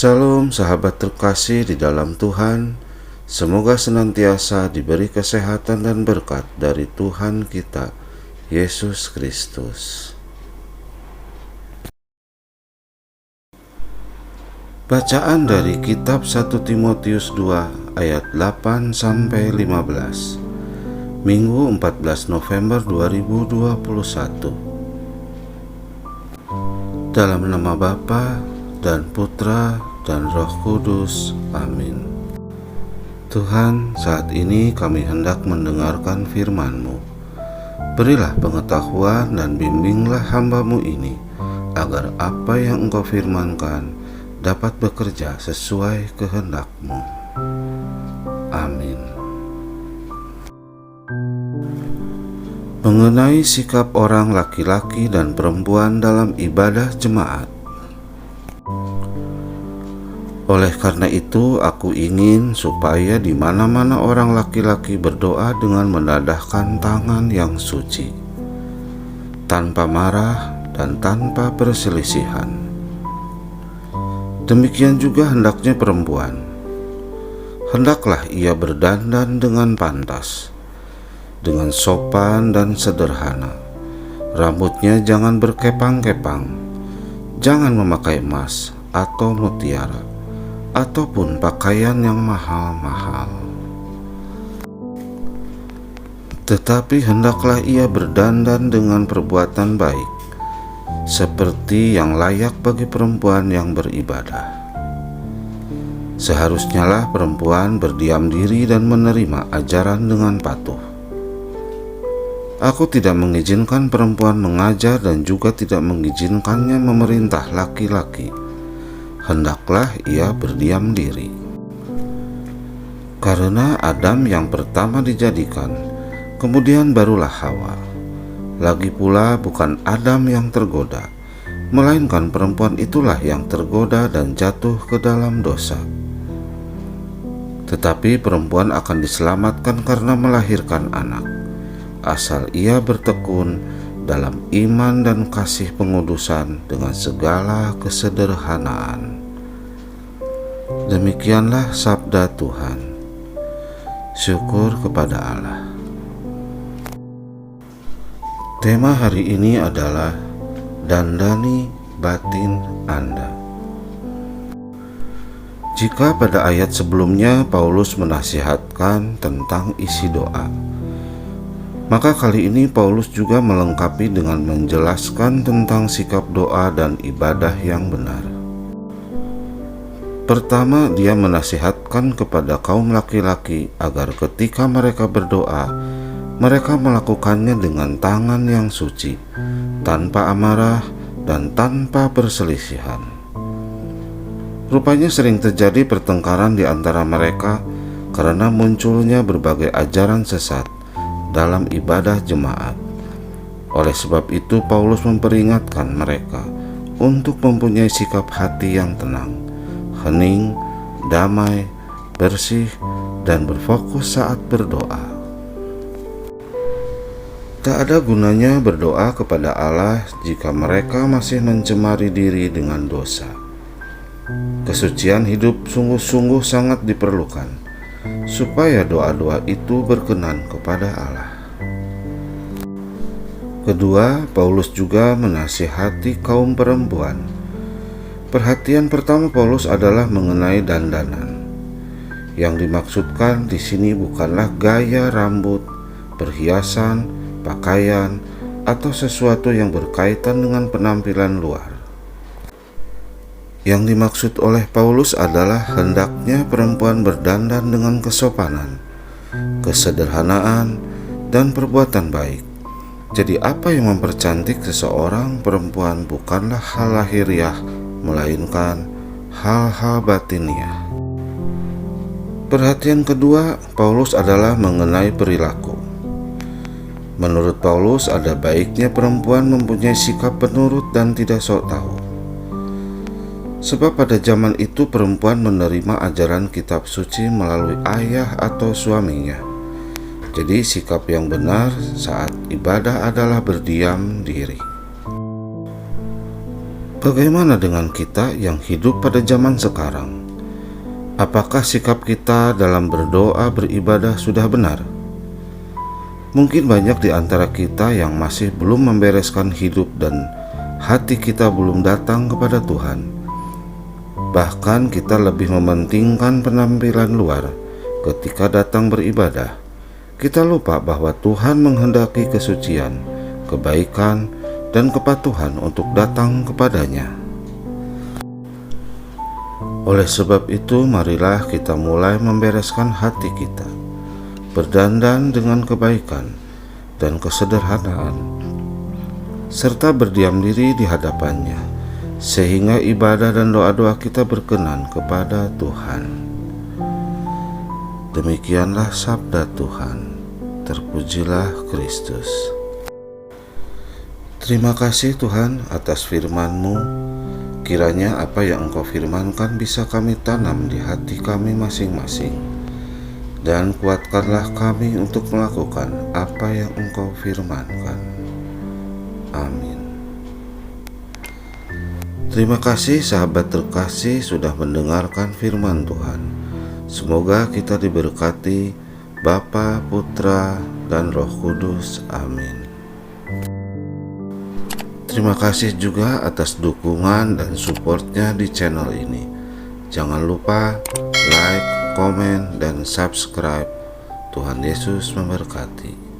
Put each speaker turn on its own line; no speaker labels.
Salam sahabat terkasih di dalam Tuhan. Semoga senantiasa diberi kesehatan dan berkat dari Tuhan kita, Yesus Kristus. Bacaan dari kitab 1 Timotius 2 ayat 8-15, Minggu 14 November 2021. Dalam nama Bapa dan Putra dan Roh Kudus. Amin. Tuhan, saat ini kami hendak mendengarkan firman-Mu. Berilah pengetahuan dan bimbinglah hamba-Mu ini, agar apa yang Engkau firmankan dapat bekerja sesuai kehendak-Mu. Amin. Mengenai sikap orang laki-laki dan perempuan dalam ibadah jemaat. Oleh karena itu, aku ingin supaya di mana-mana orang laki-laki berdoa dengan menadahkan tangan yang suci, tanpa marah dan tanpa perselisihan. Demikian juga hendaknya perempuan. Hendaklah ia berdandan dengan pantas, dengan sopan dan sederhana. Rambutnya jangan berkepang-kepang, jangan memakai emas atau mutiara, ataupun pakaian yang mahal-mahal. Tetapi hendaklah ia berdandan dengan perbuatan baik, seperti yang layak bagi perempuan yang beribadah. Seharusnya lah perempuan berdiam diri dan menerima ajaran dengan patuh. Aku tidak mengizinkan perempuan mengajar dan juga tidak mengizinkannya memerintah laki-laki. Hendaklah ia berdiam diri. Karena Adam yang pertama dijadikan, kemudian barulah Hawa. Lagi pula bukan Adam yang tergoda, melainkan perempuan itulah yang tergoda dan jatuh ke dalam dosa. Tetapi perempuan akan diselamatkan karena melahirkan anak, asal ia bertekun dalam iman dan kasih pengudusan dengan segala kesederhanaan. Demikianlah sabda Tuhan. Syukur kepada Allah. Tema hari ini adalah dandani batin Anda. Jika pada ayat sebelumnya Paulus menasihatkan tentang isi doa, maka kali ini Paulus juga melengkapi dengan menjelaskan tentang sikap doa dan ibadah yang benar. Pertama, dia menasihatkan kepada kaum laki-laki agar ketika mereka berdoa, mereka melakukannya dengan tangan yang suci, tanpa amarah dan tanpa perselisihan. Rupanya sering terjadi pertengkaran di antara mereka karena munculnya berbagai ajaran sesat dalam ibadah jemaat. Oleh sebab itu, Paulus memperingatkan mereka untuk mempunyai sikap hati yang tenang, hening, damai, bersih, dan berfokus saat berdoa. Tak ada gunanya berdoa kepada Allah jika mereka masih mencemari diri dengan dosa. Kesucian hidup sungguh-sungguh sangat diperlukan, supaya doa-doa itu berkenan kepada Allah. Kedua, Paulus juga menasihati kaum perempuan. Perhatian pertama Paulus adalah mengenai dandanan. Yang dimaksudkan di sini bukanlah gaya rambut, perhiasan, pakaian, atau sesuatu yang berkaitan dengan penampilan luar. Yang dimaksud oleh Paulus adalah hendaknya perempuan berdandan dengan kesopanan, kesederhanaan, dan perbuatan baik. Jadi apa yang mempercantik seseorang perempuan bukanlah hal lahiriah, melainkan hal-hal batiniah. Perhatian kedua Paulus adalah mengenai perilaku. Menurut Paulus, ada baiknya perempuan mempunyai sikap penurut dan tidak sok tahu. Sebab pada zaman itu perempuan menerima ajaran kitab suci melalui ayah atau suaminya. Jadi sikap yang benar saat ibadah adalah berdiam diri. Bagaimana dengan kita yang hidup pada zaman sekarang? Apakah sikap kita dalam berdoa beribadah sudah benar? Mungkin banyak di antara kita yang masih belum membereskan hidup dan hati kita belum datang kepada Tuhan. Bahkan kita lebih mementingkan penampilan luar ketika datang beribadah. Kita lupa bahwa Tuhan menghendaki kesucian, kebaikan, dan kepatuhan untuk datang kepadanya. Oleh sebab itu, marilah kita mulai membereskan hati kita, berdandan dengan kebaikan dan kesederhanaan, serta berdiam diri di hadapannya, sehingga ibadah dan doa-doa kita berkenan kepada Tuhan. Demikianlah sabda Tuhan. Terpujilah Kristus. Terima kasih Tuhan atas firman-Mu. Kiranya apa yang Engkau firmankan bisa kami tanam di hati kami masing-masing, dan kuatkanlah kami untuk melakukan apa yang Engkau firmankan. Amin. Terima kasih sahabat terkasih sudah mendengarkan firman Tuhan. Semoga kita diberkati Bapa, Putra, dan Roh Kudus. Amin. Terima kasih juga atas dukungan dan supportnya di channel ini. Jangan lupa like, komen, dan subscribe. Tuhan Yesus memberkati.